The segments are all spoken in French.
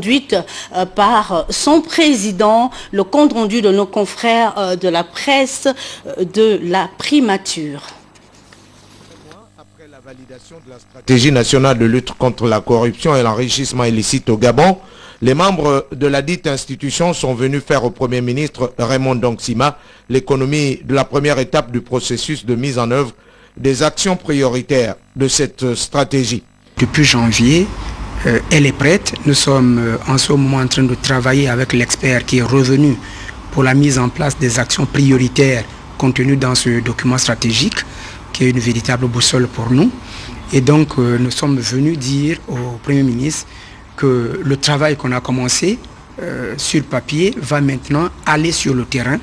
conduite par son président, le compte rendu de nos confrères de la presse de la primature. Après la validation de la stratégie nationale de lutte contre la corruption et l'enrichissement illicite au Gabon, les membres de la dite institution sont venus faire au Premier ministre Raymond Ndongsima l'économie de la première étape du processus de mise en œuvre des actions prioritaires de cette stratégie. Depuis janvier, elle est prête. Nous sommes en ce moment en train de travailler avec l'expert qui est revenu pour la mise en place des actions prioritaires contenues dans ce document stratégique, qui est une véritable boussole pour nous. Et donc, nous sommes venus dire au Premier ministre que le travail qu'on a commencé sur papier va maintenant aller sur le terrain.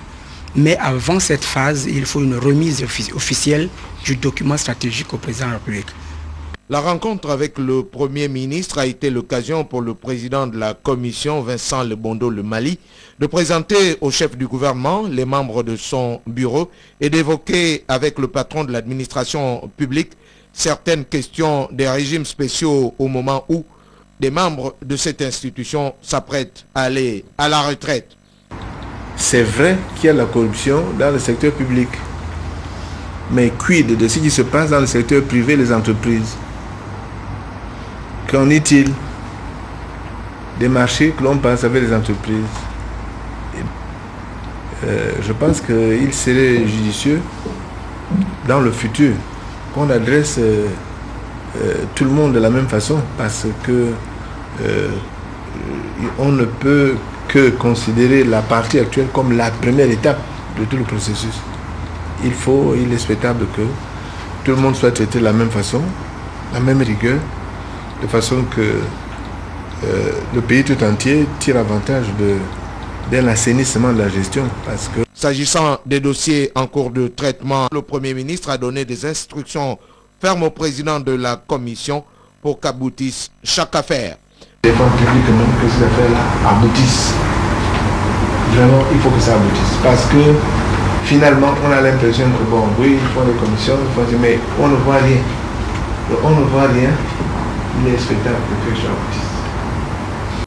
Mais avant cette phase, il faut une remise officielle du document stratégique au président de la République. La rencontre avec le Premier ministre a été l'occasion pour le président de la commission, Vincent Lebondo Le Mali, de présenter au chef du gouvernement, les membres de son bureau, et d'évoquer avec le patron de l'administration publique certaines questions des régimes spéciaux au moment où des membres de cette institution s'apprêtent à aller à la retraite. C'est vrai qu'il y a la corruption dans le secteur public. Mais quid de ce qui se passe dans le secteur privé, les entreprises? Qu'en est-il des marchés que l'on passe avec les entreprises? Je pense qu'il serait judicieux dans le futur qu'on adresse tout le monde de la même façon, parce que on ne peut que considérer la partie actuelle comme la première étape de tout le processus. Il est souhaitable que tout le monde soit traité de la même façon, la même rigueur, de façon que le pays tout entier tire avantage d'un assainissement de la gestion. S'agissant des dossiers en cours de traitement, le Premier ministre a donné des instructions fermes au président de la commission pour qu'aboutisse chaque affaire. Il faut publiquement que ces affaires-là aboutissent. Vraiment, il faut que ça aboutisse. Parce que finalement, on a l'impression que bon, oui, ils font des commissions, mais on ne voit rien. On ne voit rien. Il est souhaitable que ça aboutisse.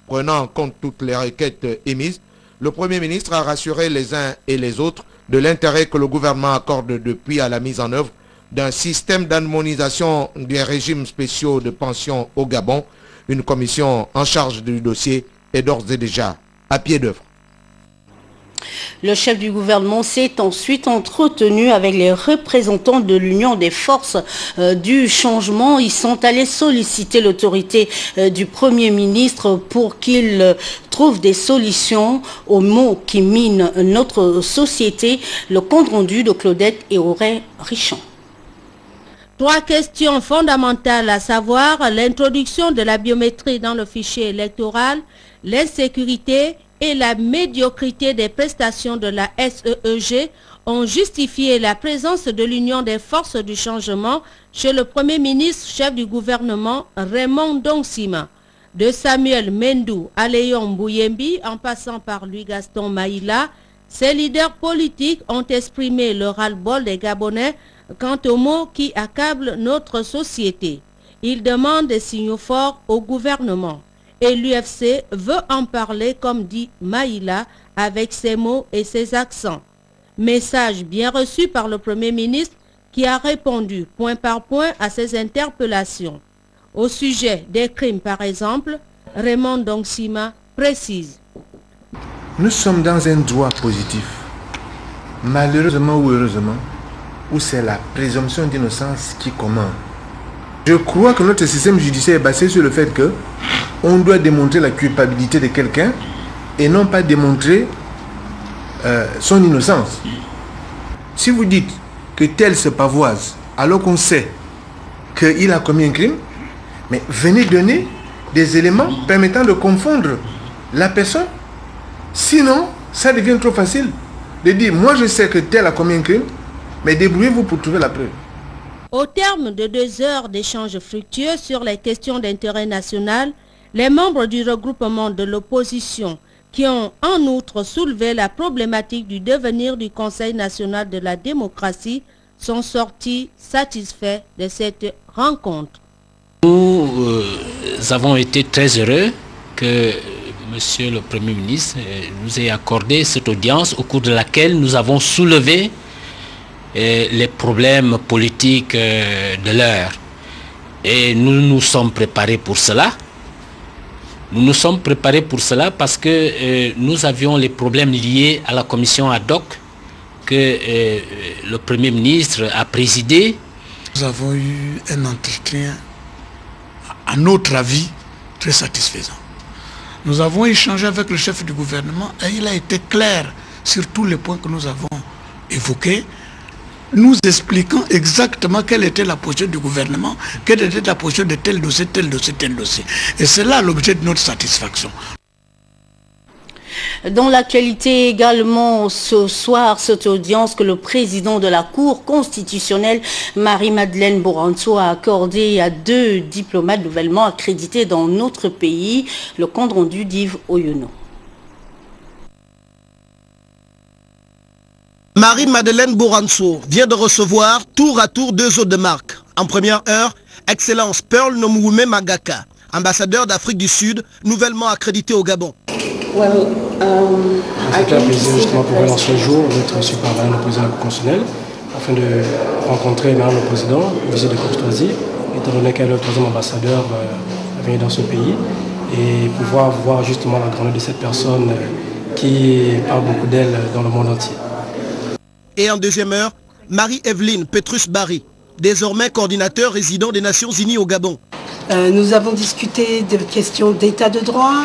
Prenant en compte toutes les requêtes émises, le Premier ministre a rassuré les uns et les autres de l'intérêt que le gouvernement accorde depuis à la mise en œuvre d'un système d'harmonisation des régimes spéciaux de pension au Gabon. Une commission en charge du dossier est d'ores et déjà à pied d'œuvre. Le chef du gouvernement s'est ensuite entretenu avec les représentants de l'Union des forces du changement. Ils sont allés solliciter l'autorité du Premier ministre pour qu'il trouve des solutions aux maux qui minent notre société. Le compte rendu de Claudette et Auré Richon. 3 questions fondamentales, à savoir l'introduction de la biométrie dans le fichier électoral, l'insécurité et la médiocrité des prestations de la SEEG ont justifié la présence de l'Union des forces du changement chez le Premier ministre chef du gouvernement Raymond Ndongsima. De Samuel Mendou à Léon Bouyembi, en passant par Louis Gaston Maïla, ces leaders politiques ont exprimé le ras-le-bol des Gabonais quant aux maux qui accablent notre société. Ils demandent des signaux forts au gouvernement. Et l'UFC veut en parler, comme dit Maïla, avec ses mots et ses accents. Message bien reçu par le Premier ministre qui a répondu point par point à ces interpellations. Au sujet des crimes par exemple, Raymond Ndongsima précise. Nous sommes dans un droit positif, malheureusement ou heureusement, où c'est la présomption d'innocence qui commande. Je crois que notre système judiciaire est basé sur le fait que on doit démontrer la culpabilité de quelqu'un et non pas démontrer son innocence. Si vous dites que tel se pavoise alors qu'on sait qu'il a commis un crime, mais venez donner des éléments permettant de confondre la personne. Sinon, ça devient trop facile de dire, moi je sais que tel a commis un crime, mais débrouillez-vous pour trouver la preuve. Au terme de 2 heures d'échanges fructueux sur les questions d'intérêt national, les membres du regroupement de l'opposition qui ont en outre soulevé la problématique du devenir du Conseil national de la démocratie sont sortis satisfaits de cette rencontre. Nous avons été très heureux que Monsieur le Premier ministre nous ait accordé cette audience au cours de laquelle nous avons soulevé les problèmes politiques de l'heure. Et nous nous sommes préparés pour cela. Nous nous sommes préparés pour cela parce que nous avions les problèmes liés à la commission ad hoc que le Premier ministre a présidé. Nous avons eu un entretien, à notre avis, très satisfaisant. Nous avons échangé avec le chef du gouvernement et il a été clair sur tous les points que nous avons évoqués, nous expliquant exactement quelle était la posture du gouvernement, quelle était la posture de tel dossier, tel dossier, tel dossier. Et c'est là l'objet de notre satisfaction. Dans l'actualité également ce soir, cette audience que le président de la Cour constitutionnelle, Marie-Madeleine Boranso, a accordée à 2 diplomates nouvellement accrédités dans notre pays. Le compte rendu d'Yves Oyono. Marie-Madeleine Boranso vient de recevoir tour à tour 2 autres de marque. En première heure, Excellence Pearl Nomoume Magaka, ambassadeur d'Afrique du Sud, nouvellement accrédité au Gabon. C'était un plaisir justement pour venir ce jour d'être reçu par le président constitutionnel afin de rencontrer le président, une visite de courtoisie, étant donné qu'elle est le troisième ambassadeur à venir dans ce pays et pouvoir voir justement la grandeur de cette personne qui parle beaucoup d'elle dans le monde entier. Et en deuxième heure, Marie-Evelyne Petrus-Barry, désormais coordinateur résident des Nations Unies au Gabon. Nous avons discuté des questions d'état de droit,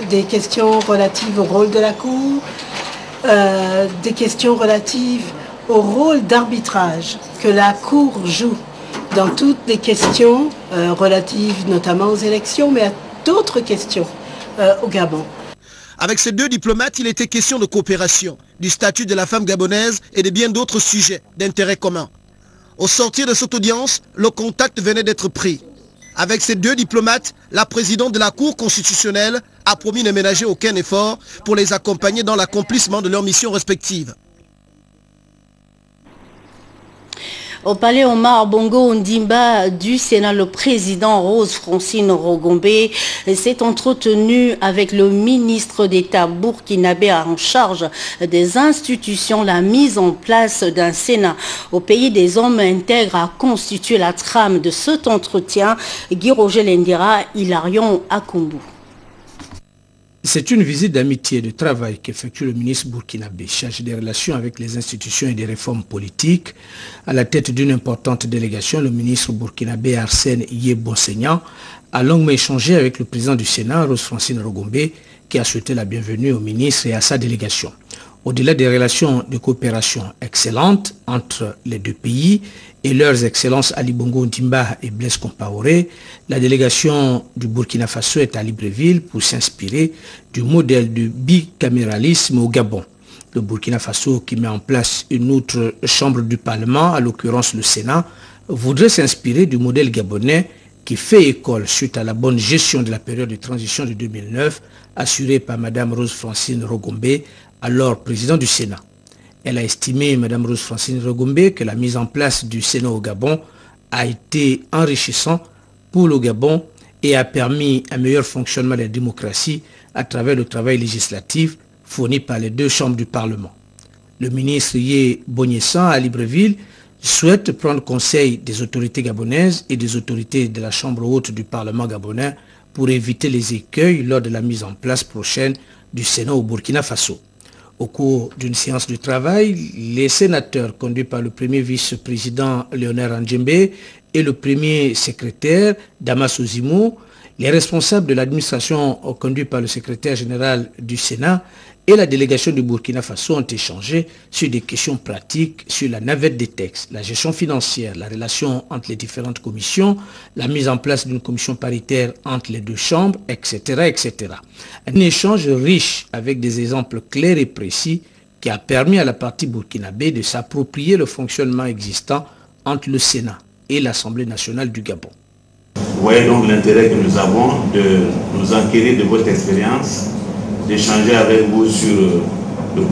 des questions relatives au rôle de la Cour, des questions relatives au rôle d'arbitrage que la Cour joue dans toutes les questions relatives notamment aux élections, mais à d'autres questions au Gabon. Avec ces 2 diplomates, il était question de coopération, du statut de la femme gabonaise et de bien d'autres sujets d'intérêt commun. Au sortir de cette audience, le contact venait d'être pris. Avec ces 2 diplomates, la présidente de la Cour constitutionnelle a promis de ménager aucun effort pour les accompagner dans l'accomplissement de leurs missions respectives. Au palais Omar Bongo Ondimba du Sénat, le président Rose Francine Rogombe s'est entretenu avec le ministre d'État burkinabé en charge des institutions. La mise en place d'un Sénat au pays des hommes intègres a constitué la trame de cet entretien. Guy Roger Lendira, Hilarion Akumbu. C'est une visite d'amitié et de travail qu'effectue le ministre burkinabé, chargé des relations avec les institutions et des réformes politiques. À la tête d'une importante délégation, le ministre burkinabé Arsène Yebonsegnan a longuement échangé avec le président du Sénat, Rose Francine Rogombe, qui a souhaité la bienvenue au ministre et à sa délégation. Au-delà des relations de coopération excellentes entre les 2 pays et leurs excellences Ali Bongo Ondimba et Blaise Compaoré, la délégation du Burkina Faso est à Libreville pour s'inspirer du modèle du bicaméralisme au Gabon. Le Burkina Faso, qui met en place une autre chambre du Parlement, à l'occurrence le Sénat, voudrait s'inspirer du modèle gabonais qui fait école suite à la bonne gestion de la période de transition de 2009 assurée par Mme Rose Francine Rogombe, alors président du Sénat. Elle a estimé, Mme Rose Francine Rogombe, que la mise en place du Sénat au Gabon a été enrichissant pour le Gabon et a permis un meilleur fonctionnement de la démocratie à travers le travail législatif fourni par les 2 chambres du Parlement. Le ministre Yé Bognessan à Libreville souhaite prendre conseil des autorités gabonaises et des autorités de la Chambre haute du Parlement gabonais pour éviter les écueils lors de la mise en place prochaine du Sénat au Burkina Faso. Au cours d'une séance de travail, les sénateurs conduits par le premier vice-président Léonard Andjembe et le premier secrétaire Damas Ozimo, les responsables de l'administration conduits par le secrétaire général du Sénat et la délégation du Burkina Faso ont échangé sur des questions pratiques, sur la navette des textes, la gestion financière, la relation entre les différentes commissions, la mise en place d'une commission paritaire entre les 2 chambres, etc., etc. Un échange riche avec des exemples clairs et précis qui a permis à la partie burkinabé de s'approprier le fonctionnement existant entre le Sénat et l'Assemblée nationale du Gabon. Vous voyez donc l'intérêt que nous avons de nous enquérir de votre expérience, d'échanger avec vous sur le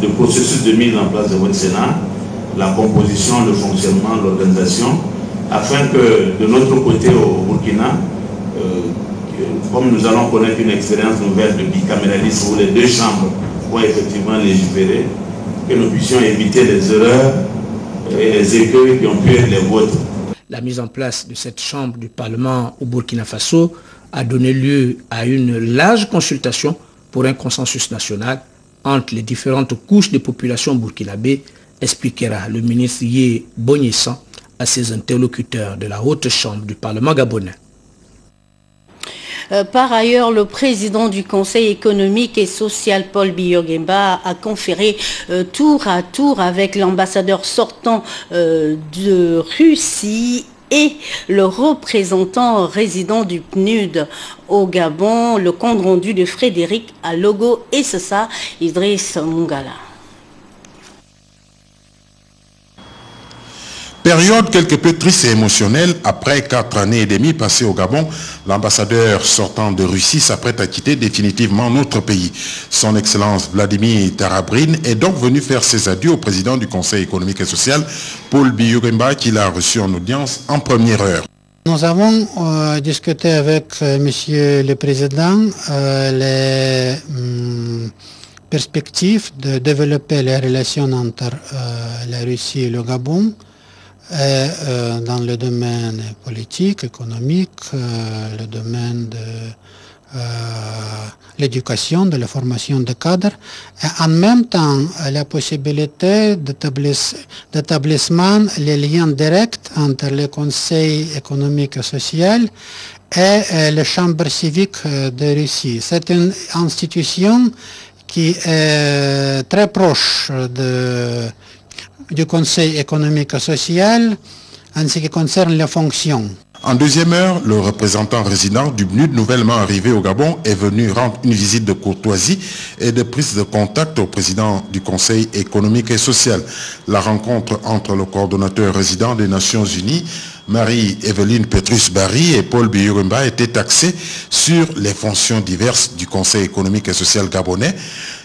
processus de mise en place de votre Sénat, la composition, le fonctionnement, l'organisation, afin que de notre côté au Burkina, comme nous allons connaître une expérience nouvelle de bicaméralisme où les deux chambres vont effectivement légiférer, que nous puissions éviter les erreurs et les écueils qui ont pu être les vôtres. La mise en place de cette chambre du Parlement au Burkina Faso a donné lieu à une large consultation pour un consensus national entre les différentes couches de population burkinabé, expliquera le ministre Yé Bonyessan à ses interlocuteurs de la haute chambre du Parlement gabonais. Par ailleurs, le président du Conseil économique et social, Paul Biya-Oguemba, a conféré tour à tour avec l'ambassadeur sortant de Russie et le représentant résident du PNUD au Gabon, le compte rendu de Frédéric Alogo et c'est ça, Idriss Mungala. Période quelque peu triste et émotionnelle, après 4 années et demie passées au Gabon, l'ambassadeur sortant de Russie s'apprête à quitter définitivement notre pays. Son Excellence Vladimir Tarabrine est donc venu faire ses adieux au président du Conseil économique et social, Paul Biya-Oguemba, qu'il a reçu en audience en première heure. Nous avons discuté avec Monsieur le Président les perspectives de développer les relations entre la Russie et le Gabon, dans le domaine politique, économique, le domaine de l'éducation, de la formation de cadres, et en même temps la possibilité d'établissement les liens directs entre le Conseil économique et social et les chambres civiques de Russie. C'est une institution qui est très proche du Conseil économique et social en ce qui concerne les fonctions. En deuxième heure, le représentant résident du PNUD nouvellement arrivé au Gabon est venu rendre une visite de courtoisie et de prise de contact au président du Conseil économique et social. La rencontre entre le coordonnateur résident des Nations Unies, Marie-Évelyne Petrus-Barry et Paul Biya-Oguemba était axée sur les fonctions diverses du Conseil économique et social gabonais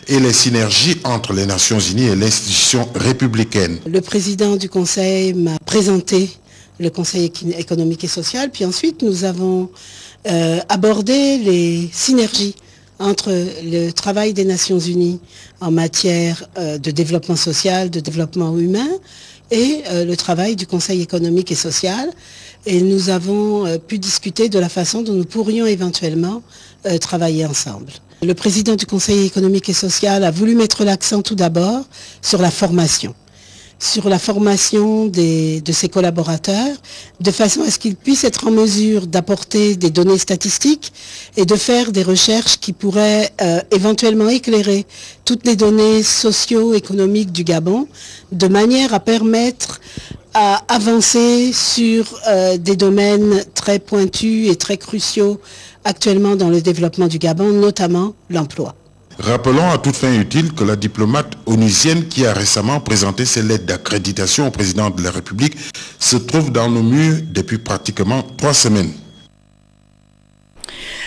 et les synergies entre les Nations Unies et l'institution républicaine. Le président du Conseil m'a présenté le Conseil économique et social, puis ensuite nous avons abordé les synergies entre le travail des Nations Unies en matière de développement social, de développement humain, et le travail du Conseil économique et social. Et nous avons pu discuter de la façon dont nous pourrions éventuellement travailler ensemble. Le président du Conseil économique et social a voulu mettre l'accent tout d'abord sur la formation de ses collaborateurs, de façon à ce qu'ils puissent être en mesure d'apporter des données statistiques et de faire des recherches qui pourraient éventuellement éclairer toutes les données socio-économiques du Gabon, de manière à permettre à avancer sur des domaines très pointus et très cruciaux actuellement dans le développement du Gabon, notamment l'emploi. Rappelons à toute fin utile que la diplomate onusienne qui a récemment présenté ses lettres d'accréditation au président de la République se trouve dans nos murs depuis pratiquement 3 semaines.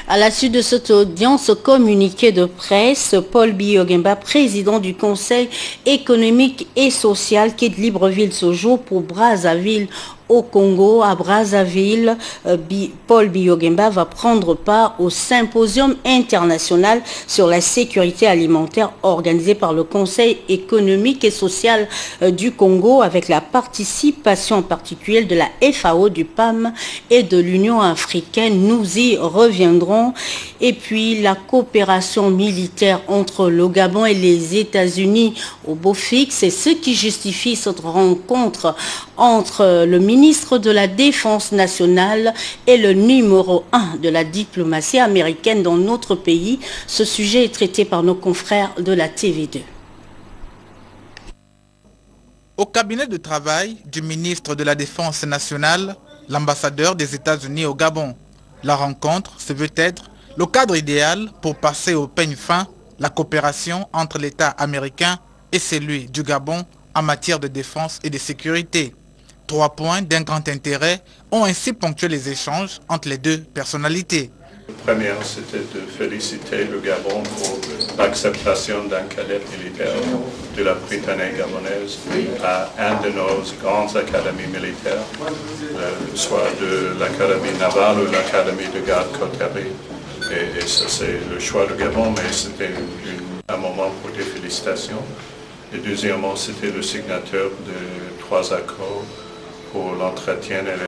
À la suite de cette audience, communiqué de presse, Paul Biya-Oguemba, président du Conseil économique et social, quitte Libreville ce jour pour Brazzaville au Congo. À Brazzaville, Paul Biya-Oguemba va prendre part au symposium international sur la sécurité alimentaire organisé par le Conseil économique et social du Congo avec la participation en particulier de la FAO, du PAM et de l'Union africaine. Nous y reviendrons. Et puis la coopération militaire entre le Gabon et les États-Unis au beau fixe, c'est ce qui justifie cette rencontre entre le ministre de la Défense nationale et le numéro 1 de la diplomatie américaine dans notre pays. Ce sujet est traité par nos confrères de la TV2. Au cabinet de travail du ministre de la Défense nationale, l'ambassadeur des États-Unis au Gabon. La rencontre se veut être le cadre idéal pour passer au peigne fin la coopération entre l'État américain et celui du Gabon en matière de défense et de sécurité. 3 points d'un grand intérêt ont ainsi ponctué les échanges entre les deux personnalités. Le premier, c'était de féliciter le Gabon pour l'acceptation d'un cadet militaire de la Britannique gabonaise à un de nos grandes académies militaires, soit de l'Académie navale ou l'Académie de garde côtière. Et ça, c'est le choix du Gabon, mais c'était un moment pour des félicitations. Et deuxièmement, c'était le signature de 3 accords pour l'entretien et